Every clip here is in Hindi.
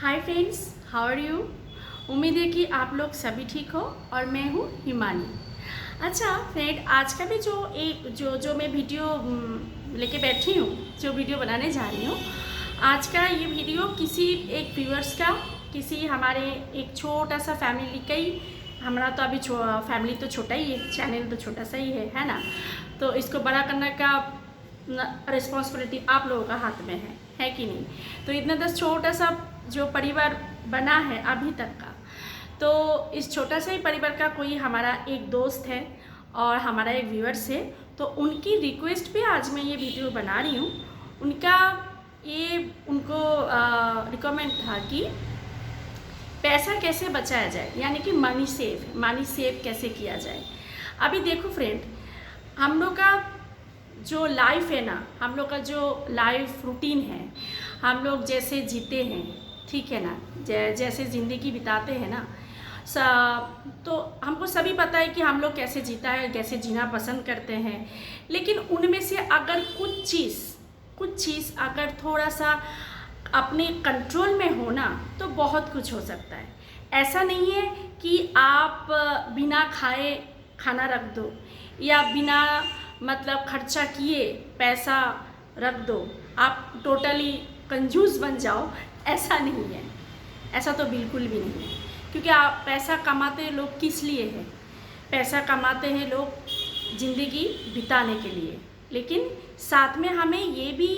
Hi friends, how are you. उम्मीद है कि आप लोग सभी ठीक हो और मैं हूँ हिमानी। अच्छा फ्रेंड, आज का भी जो मैं वीडियो लेके बैठी हूँ, जो वीडियो बनाने जा रही हूँ, आज का ये वीडियो किसी एक व्यूअर्स का, किसी हमारे एक छोटा सा फैमिली का ही, हमारा तो अभी फैमिली तो छोटा ही है, चैनल तो छोटा सा ही है ना। तो इसको बड़ा करने का रिस्पॉन्सिबिलिटी आप लोगों का हाथ में है कि नहीं। तो इतना दस छोटा सा जो परिवार बना है अभी तक का, तो इस छोटा सा ही परिवार का कोई हमारा एक दोस्त है और हमारा एक व्यूअर्स है, तो उनकी रिक्वेस्ट पे आज मैं ये वीडियो बना रही हूँ। उनको रिकमेंड था कि पैसा कैसे बचाया जाए, यानी कि मनी सेव कैसे किया जाए। अभी देखो फ्रेंड, हम लोग का जो लाइफ है ना, हम लोग का जो लाइफ रूटीन है, हम लोग जैसे जीते हैं, ठीक है ना, जैसे ज़िंदगी बिताते हैं ना, तो हमको सभी पता है कि हम लोग कैसे जीता है, कैसे जीना पसंद करते हैं। लेकिन उनमें से अगर कुछ चीज़ अगर थोड़ा सा अपने कंट्रोल में हो ना, तो बहुत कुछ हो सकता है। ऐसा नहीं है कि आप बिना खाए खाना रख दो या बिना मतलब खर्चा किए पैसा रख दो, आप टोटली कंजूस बन जाओ, ऐसा नहीं है। ऐसा तो बिल्कुल भी नहीं है, क्योंकि आप पैसा कमाते लोग किस लिए हैं? पैसा कमाते हैं लोग ज़िंदगी बिताने के लिए, लेकिन साथ में हमें ये भी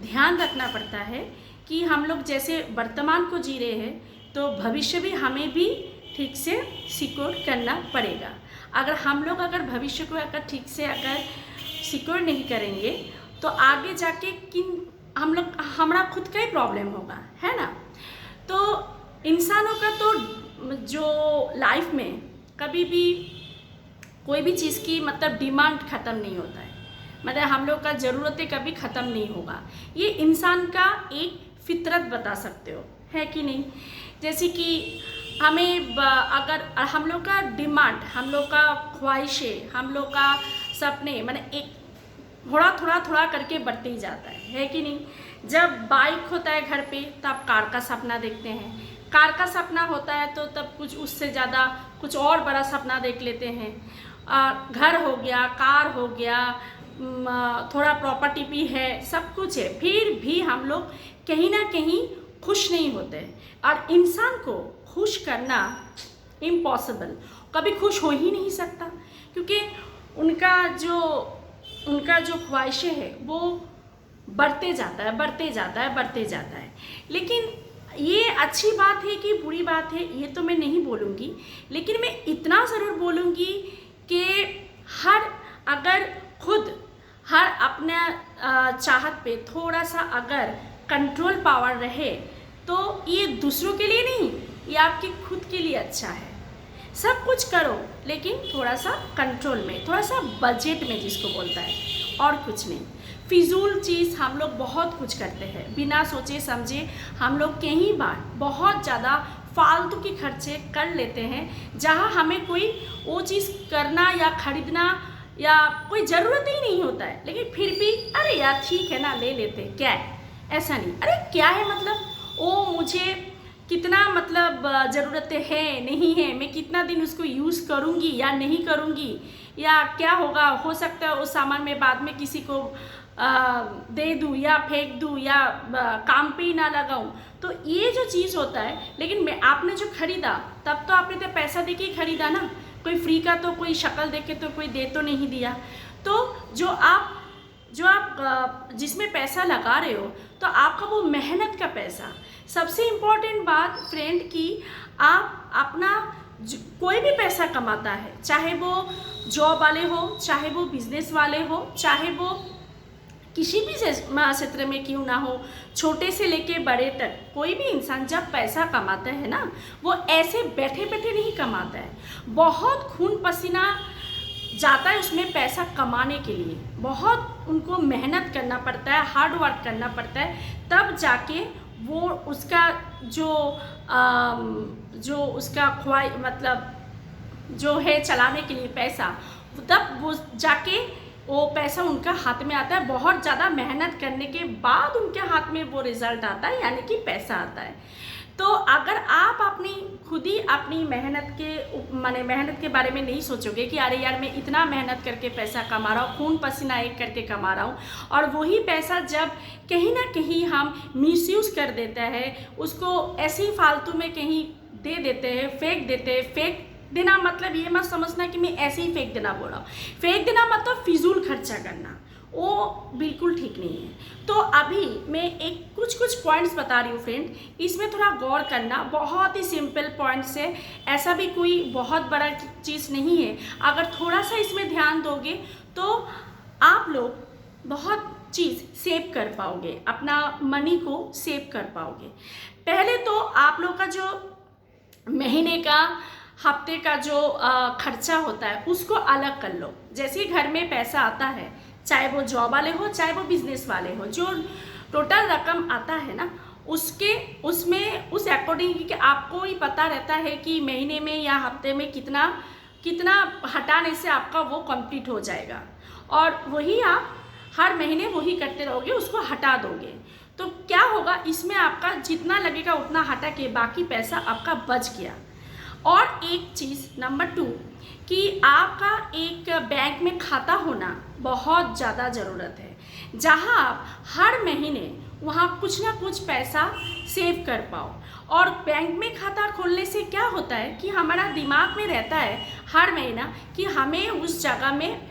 ध्यान रखना पड़ता है कि हम लोग जैसे वर्तमान को जी रहे हैं, तो भविष्य भी हमें भी ठीक से सिक्योर करना पड़ेगा। अगर हम लोग भविष्य को ठीक से सिक्योर नहीं करेंगे, तो आगे जाके हमारा खुद का ही प्रॉब्लम होगा, है ना। तो इंसानों का तो जो लाइफ में कभी भी कोई भी चीज़ की मतलब डिमांड ख़त्म नहीं होता है, मतलब हम लोग का ज़रूरतें कभी ख़त्म नहीं होगा। ये इंसान का एक फितरत बता सकते हो, है कि नहीं। जैसे कि हमें अगर हम लोग का डिमांड, हम लोग का ख्वाहिशें, हम लोग का सपने, मतलब एक थोड़ा करके बढ़ते ही जाता है कि नहीं। जब बाइक होता है घर पे, तब कार का सपना देखते हैं, कार का सपना होता है तो तब कुछ उससे ज़्यादा कुछ और बड़ा सपना देख लेते हैं। घर हो गया, कार हो गया, थोड़ा प्रॉपर्टी भी है, सब कुछ है, फिर भी हम लोग कहीं ना कहीं खुश नहीं होते। और इंसान को खुश करना इम्पॉसिबल, कभी खुश हो ही नहीं सकता, क्योंकि उनका जो ख्वाहिशें है वो बढ़ते जाता है। लेकिन ये अच्छी बात है कि बुरी बात है, ये तो मैं नहीं बोलूँगी, लेकिन मैं इतना ज़रूर बोलूँगी कि हर अपना चाहत पे थोड़ा सा अगर कंट्रोल पावर रहे, तो ये दूसरों के लिए नहीं, ये आपके खुद के लिए अच्छा है। सब कुछ करो, लेकिन थोड़ा सा कंट्रोल में, थोड़ा सा बजट में, जिसको बोलता है, और कुछ नहीं। फिजूल चीज़ हम लोग बहुत कुछ करते हैं, बिना सोचे समझे हम लोग कई बार बहुत ज़्यादा फालतू के खर्चे कर लेते हैं, जहाँ हमें कोई वो चीज़ करना या खरीदना या कोई ज़रूरत ही नहीं होता है, लेकिन फिर भी अरे यार ठीक है ना, ले लेते, क्या है, ऐसा नहीं, अरे क्या है मतलब, वो मुझे कितना मतलब ज़रूरतें हैं नहीं है, मैं कितना दिन उसको यूज़ करूँगी या नहीं करूँगी, या क्या होगा, हो सकता है उस सामान में बाद में किसी को दे दूँ या फेंक दूँ या काम पे ही ना लगाऊँ। तो ये जो चीज़ होता है, लेकिन आपने जो खरीदा, तब तो आपने तो पैसा दे के ही खरीदा ना, कोई फ्री का तो कोई शक्ल देख के तो कोई दे तो नहीं दिया। तो जो आप जिसमें पैसा लगा रहे हो, तो आपका वो मेहनत का पैसा। सबसे इम्पॉर्टेंट बात फ्रेंड कि आप अपना कोई भी पैसा कमाता है, चाहे वो जॉब वाले हो, चाहे वो बिजनेस वाले हो, चाहे वो किसी भी क्षेत्र में क्यों ना हो, छोटे से लेके बड़े तक, कोई भी इंसान जब पैसा कमाता है ना, वो ऐसे बैठे बैठे नहीं कमाता है, बहुत खून पसीना जाता है उसमें पैसा कमाने के लिए, बहुत उनको मेहनत करना पड़ता है, हार्ड वर्क करना पड़ता है, तब जाके वो उसका जो उसका मतलब जो है चलाने के लिए पैसा, तब वो जाके वो पैसा उनका हाथ में आता है। बहुत ज़्यादा मेहनत करने के बाद उनके हाथ में वो रिज़ल्ट आता है, यानी कि पैसा आता है। तो अगर आप अपनी खुद ही अपनी मेहनत के बारे में नहीं सोचोगे कि अरे यार मैं इतना मेहनत करके पैसा कमा रहा हूँ, खून पसीना एक करके कमा रहा हूँ, और वही पैसा जब कहीं ना कहीं हम मिसयूज़ कर देते हैं, उसको ऐसे ही फालतू में कहीं दे देते हैं, फेंक देते हैं। फेंक देना मतलब ये मत समझना कि मैं ऐसे ही फेंक देना बोल रहा हूँ। फेंक देना मतलब फिजूल खर्चा करना, वो बिल्कुल ठीक नहीं है। तो अभी मैं एक कुछ पॉइंट्स बता रही हूँ फ्रेंड, इसमें थोड़ा गौर करना। बहुत ही सिंपल पॉइंट्स है, ऐसा भी कोई बहुत बड़ा चीज़ नहीं है। अगर थोड़ा सा इसमें ध्यान दोगे तो आप लोग बहुत चीज़ सेव कर पाओगे, अपना मनी को सेव कर पाओगे। पहले तो आप लोग का जो महीने का, हफ्ते का जो खर्चा होता है उसको अलग कर लो। जैसे घर में पैसा आता है, चाहे वो जॉब वाले हो चाहे वो बिजनेस वाले हो, जो टोटल रकम आता है ना उसमें उस अकॉर्डिंग कि आपको ही पता रहता है कि महीने में या हफ्ते में कितना हटाने से आपका वो कंप्लीट हो जाएगा, और वही आप हर महीने वही करते रहोगे, उसको हटा दोगे तो क्या होगा, इसमें आपका जितना लगेगा उतना हटा के बाकी पैसा आपका बच गया। और एक चीज़ नंबर 2 कि आपका एक बैंक में खाता होना बहुत ज़्यादा ज़रूरत है, जहां आप हर महीने वहां कुछ ना कुछ पैसा सेव कर पाओ। और बैंक में खाता खोलने से क्या होता है कि हमारा दिमाग में रहता है हर महीना कि हमें उस जगह में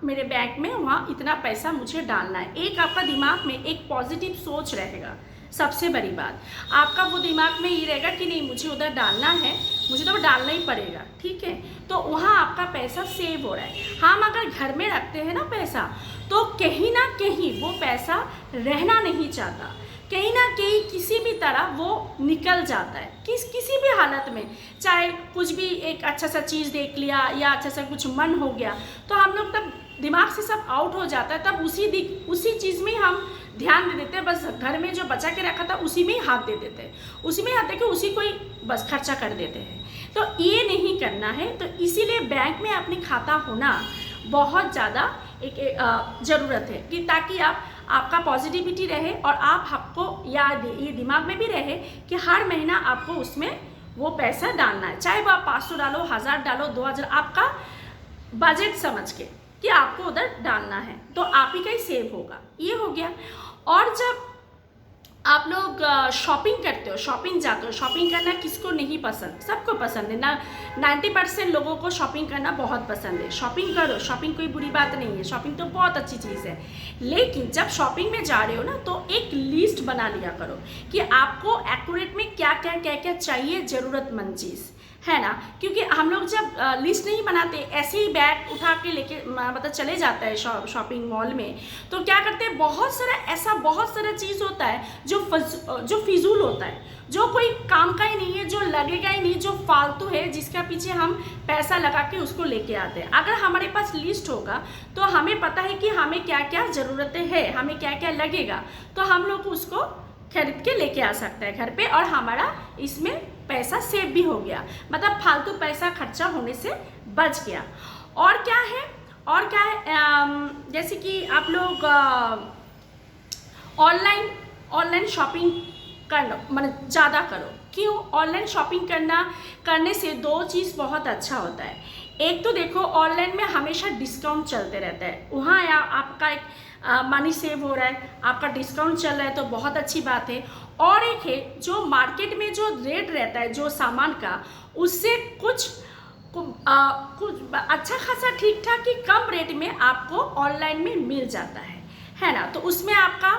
मेरे बैंक में वहाँ इतना पैसा मुझे डालना है। एक आपका दिमाग में एक पॉजिटिव सोच रहेगा। सबसे बड़ी बात आपका वो दिमाग में ये रहेगा कि नहीं मुझे उधर डालना है, मुझे तो डालना ही पड़ेगा, ठीक है। तो वहाँ आपका पैसा सेव हो रहा है। हम अगर घर में रखते हैं ना पैसा, तो कहीं ना कहीं वो पैसा रहना नहीं चाहता, कहीं ना कहीं किसी भी तरह वो निकल जाता है, किसी भी हालत में। चाहे कुछ भी एक अच्छा सा चीज़ देख लिया या अच्छा सा कुछ मन हो गया, तो हम लोग तब दिमाग से सब आउट हो जाता है, तब उसी चीज़ में हम ध्यान दे देते हैं। बस घर में जो बचा के रखा था उसी में ही हाथ दे देते हैं, उसी में हाथ दे के उसी को ही बस खर्चा कर देते हैं। तो ये नहीं करना है। तो इसीलिए बैंक में अपनी खाता होना बहुत ज़्यादा एक ज़रूरत है कि ताकि आपका पॉजिटिविटी रहे और आपको याद ये दिमाग में भी रहे कि हर महीना आपको उसमें वो पैसा डालना है। चाहे वो आप 500 डालो, 1000 डालो, 2000, आपका बजट समझ के कि आपको उधर डालना है, तो आप ही का ही सेव होगा। ये हो गया। और जब आप लोग शॉपिंग करते हो, शॉपिंग जाते हो, शॉपिंग करना किसको नहीं पसंद, सबको पसंद है ना। 90% लोगों को शॉपिंग करना बहुत पसंद है। शॉपिंग करो, शॉपिंग कोई बुरी बात नहीं है, शॉपिंग तो बहुत अच्छी चीज़ है। लेकिन जब शॉपिंग में जा रहे हो ना, तो एक लिस्ट बना लिया करो कि आपको एक्यूरेट में क्या क्या चाहिए, ज़रूरतमंद चीज़ है ना। क्योंकि हम लोग जब लिस्ट नहीं बनाते, ऐसे ही बैग उठा के लेके मतलब चले जाता है शॉपिंग मॉल में, तो क्या करते हैं, बहुत सारा चीज़ होता है जो फिजूल होता है, जो कोई काम का ही नहीं है, जो लगेगा ही नहीं, जो फालतू है, जिसका पीछे हम पैसा लगा के उसको लेके आते हैं। अगर हमारे पास लिस्ट होगा तो हमें पता है कि हमें क्या क्या ज़रूरतें हैं, हमें क्या क्या लगेगा, तो हम लोग उसको खरीद के लेके आ सकते हैं घर पे, और हमारा इसमें पैसा सेव भी हो गया, मतलब फालतू पैसा खर्चा होने से बच गया। और क्या है जैसे कि आप लोग ऑनलाइन शॉपिंग करना मतलब ज़्यादा करो। क्यों? ऑनलाइन शॉपिंग करने से 2 चीज़ बहुत अच्छा होता है। एक तो देखो, ऑनलाइन में हमेशा डिस्काउंट चलते रहता है, वहाँ आपका एक मनी सेव हो रहा है, आपका डिस्काउंट चल रहा है, तो बहुत अच्छी बात है। और एक है जो मार्केट में जो रेट रहता है जो सामान का, उससे कुछ अच्छा खासा ठीक ठाक ही कम रेट में आपको ऑनलाइन में मिल जाता है ना। तो उसमें आपका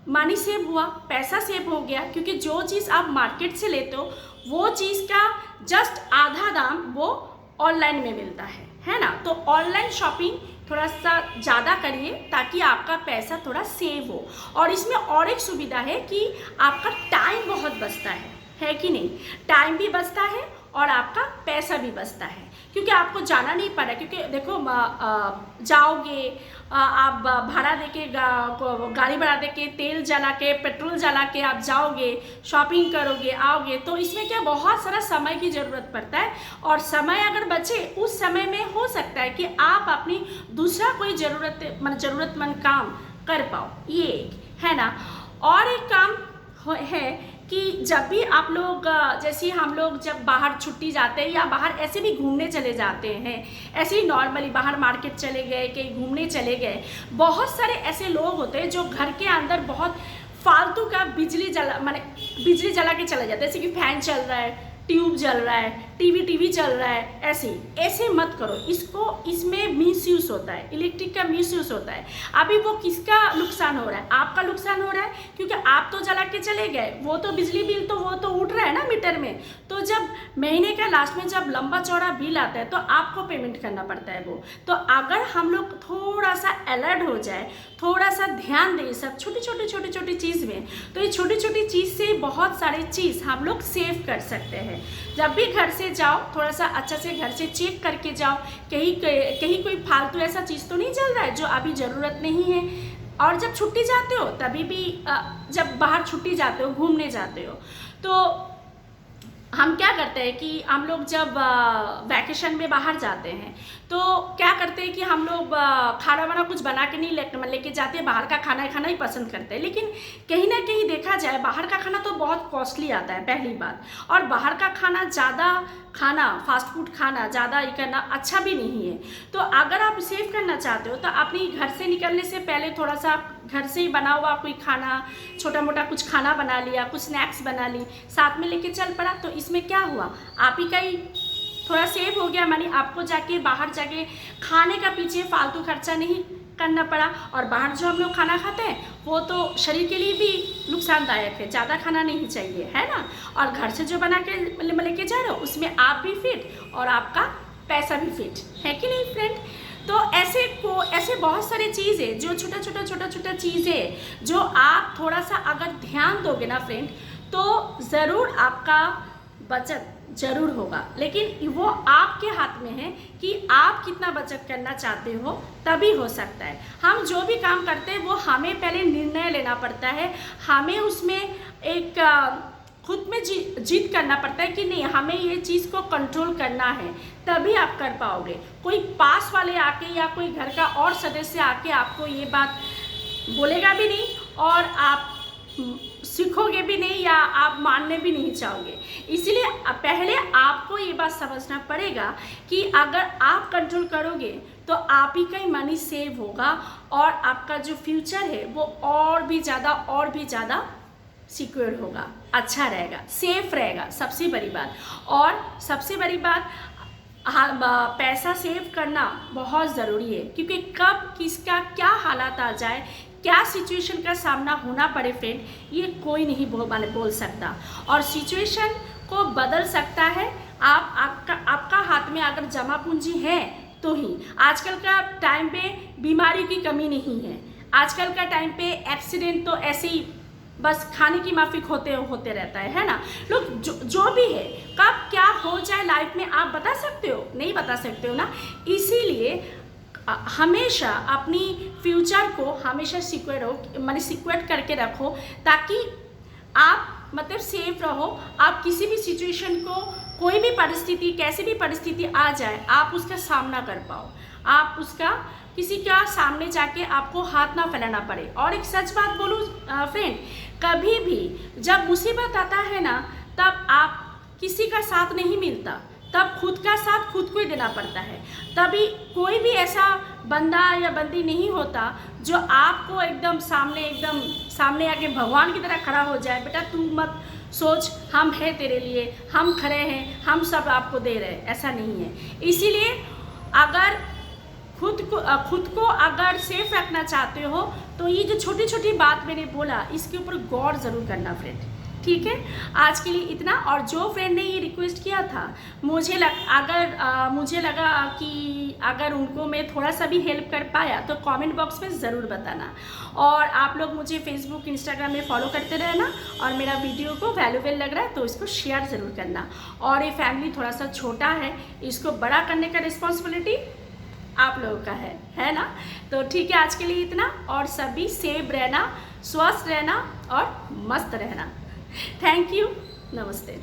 मनी सेव हुआ, पैसा सेव हो गया, क्योंकि जो चीज़ आप मार्केट से लेते हो वो चीज़ का जस्ट आधा दाम वो ऑनलाइन में मिलता है ना। तो ऑनलाइन शॉपिंग थोड़ा सा ज़्यादा करिए ताकि आपका पैसा थोड़ा सेव हो। और इसमें और एक सुविधा है कि आपका टाइम बहुत बचता है कि नहीं, टाइम भी बचता है और आपका पैसा भी बचता है, क्योंकि आपको जाना नहीं पड़ा। क्योंकि देखो जाओगे आप भाड़ा देके गाड़ी भाड़ा देके, तेल जला के, पेट्रोल जला के आप जाओगे, शॉपिंग करोगे, आओगे, तो इसमें क्या बहुत सारा समय की ज़रूरत पड़ता है। और समय अगर बचे, उस समय में हो सकता है कि आप अपनी दूसरा कोई ज़रूरतमंद काम कर पाओ, ये एक है ना। और एक काम है कि जब भी आप लोग जैसे हम लोग जब बाहर छुट्टी जाते हैं या बाहर ऐसे भी घूमने चले जाते हैं, ऐसे ही नॉर्मली बाहर मार्केट चले गए, कहीं घूमने चले गए, बहुत सारे ऐसे लोग होते हैं जो घर के अंदर बहुत फालतू का बिजली जला के चले जाते हैं, जैसे कि फैन चल रहा है, ट्यूब जल रहा है, टीवी चल रहा है, ऐसे मत करो। इसमें मिसयूज होता है, इलेक्ट्रिक का मिसयूज होता है। अभी वो किसका नुकसान हो रहा है? आपका नुकसान हो रहा है, क्योंकि आप तो जला के चले गए, वो तो बिजली बिल तो वो तो उठ रहा है ना मीटर में। तो जब महीने का लास्ट में जब लंबा चौड़ा बिल आता है तो आपको पेमेंट करना पड़ता है वो। तो अगर हम लोग थोड़ा सा अलर्ट हो जाए, थोड़ा सा ध्यान दें सब छोटी छोटी चीज़ में, तो ये छोटी छोटी चीज़ से बहुत सारी चीज़ हम लोग सेव कर सकते हैं। जब भी घर से जाओ थोड़ा सा अच्छा से घर से चेक करके जाओ, कहीं कोई फालतू ऐसा चीज़ तो नहीं चल रहा है जो अभी ज़रूरत नहीं है। और जब छुट्टी जाते हो तभी भी जब बाहर छुट्टी जाते हो, घूमने जाते हो, तो हम क्या करते हैं कि हम लोग जब वैकेशन में बाहर जाते हैं तो क्या करते हैं कि हम लोग खाना वाना कुछ बना के नहीं लेके जाते हैं, बाहर का खाना ही पसंद करते हैं। लेकिन कहीं ना कहीं देखा जाए बाहर का खाना तो बहुत कॉस्टली आता है पहली बात, और बाहर का खाना फास्ट फूड खाना ज़्यादा ये करना अच्छा भी नहीं है। तो अगर आप सेव करना चाहते हो तो अपनी घर से निकलने से पहले थोड़ा सा घर से ही बना हुआ कोई खाना, छोटा मोटा कुछ खाना बना लिया, कुछ स्नैक्स बना ली, साथ में लेके चल पड़ा। तो इसमें क्या हुआ, आप ही का ही थोड़ा सेव हो गया, मानी आपको जाके बाहर जाके खाने का पीछे फालतू खर्चा नहीं करना पड़ा। और बाहर जो हम लोग खाना खाते हैं वो तो शरीर के लिए भी नुकसानदायक है, ज़्यादा खाना नहीं चाहिए, है ना। और घर से जो बना के लेके जा रहे हो उसमें आप भी फिट और आपका पैसा भी फिट है कि नहीं फ्रेंड। तो ऐसे बहुत सारी चीज़ें जो छोटा चीज़ें जो आप थोड़ा सा अगर ध्यान दोगे ना फ्रेंड, तो ज़रूर आपका बचत जरूर होगा। लेकिन वो आपके हाथ में है कि आप कितना बचत करना चाहते हो, तभी हो सकता है। हम जो भी काम करते हैं वो हमें पहले निर्णय लेना पड़ता है, हमें उसमें एक खुद में जीत करना पड़ता है कि नहीं हमें ये चीज़ को कंट्रोल करना है, तभी आप कर पाओगे। कोई पास वाले आके या कोई घर का और सदस्य आके आपको ये बात बोलेगा भी नहीं और आप सीखोगे भी नहीं या आप मानने भी नहीं चाहोगे। इसीलिए पहले आपको ये बात समझना पड़ेगा कि अगर आप कंट्रोल करोगे तो आप ही का ही मनी सेव होगा और आपका जो फ्यूचर है वो और भी ज़्यादा सिक्योर होगा, अच्छा रहेगा, सेफ रहेगा। सबसे बड़ी बात, और सबसे बड़ी बात, पैसा सेव करना बहुत ज़रूरी है, क्योंकि कब किसका क्या हालात आ जाए, क्या सिचुएशन का सामना होना पड़े फ्रेंड, ये कोई नहीं बोल सकता। और सिचुएशन को बदल सकता है आपका हाथ में अगर जमा पूंजी है तो ही। आजकल का टाइम पे बीमारी की कमी नहीं है, आजकल का टाइम पे एक्सीडेंट तो ऐसे ही बस खाने की माफिक होते रहता है ना। लोग जो भी है कब क्या हो जाए लाइफ में आप बता सकते हो? नहीं बता सकते हो ना। इसीलिए हमेशा अपनी फ्यूचर को हमेशा सिक्योर करके रखो, ताकि आप सेफ रहो। आप किसी भी सिचुएशन को, कोई भी परिस्थिति, कैसी भी परिस्थिति आ जाए, आप उसका सामना कर पाओ, आप उसका किसी का सामने जाके आपको हाथ ना फैलाना पड़े। और एक सच बात बोलूँ फ्रेंड, कभी भी जब मुसीबत आता है ना, तब आप किसी का साथ नहीं मिलता, तब खुद का साथ खुद को ही देना पड़ता है। तभी कोई भी ऐसा बंदा या बंदी नहीं होता जो आपको एकदम सामने आके भगवान की तरह खड़ा हो जाए, बेटा तू मत सोच, हम हैं तेरे लिए, हम खड़े हैं, हम सब आपको दे रहे हैं, ऐसा नहीं है। इसीलिए अगर खुद को अगर सेफ रखना चाहते हो तो ये जो छोटी छोटी बात मैंने बोला, इसके ऊपर गौर ज़रूर करना फ्रेंड, ठीक है। आज के लिए इतना। और जो फ्रेंड ने ये रिक्वेस्ट किया था, मुझे लगा कि अगर उनको मैं थोड़ा सा भी हेल्प कर पाया तो कमेंट बॉक्स में ज़रूर बताना। और आप लोग मुझे फेसबुक इंस्टाग्राम में फॉलो करते रहना, और मेरा वीडियो को वैल्यूएबल लग रहा है तो इसको शेयर ज़रूर करना। और ये फैमिली थोड़ा सा छोटा है, इसको बड़ा करने का रिस्पॉन्सिबिलिटी आप लोगों का है ना। तो ठीक है, आज के लिए इतना। और सभी सेफ रहना, स्वस्थ रहना और मस्त रहना। थैंक यू, नमस्ते।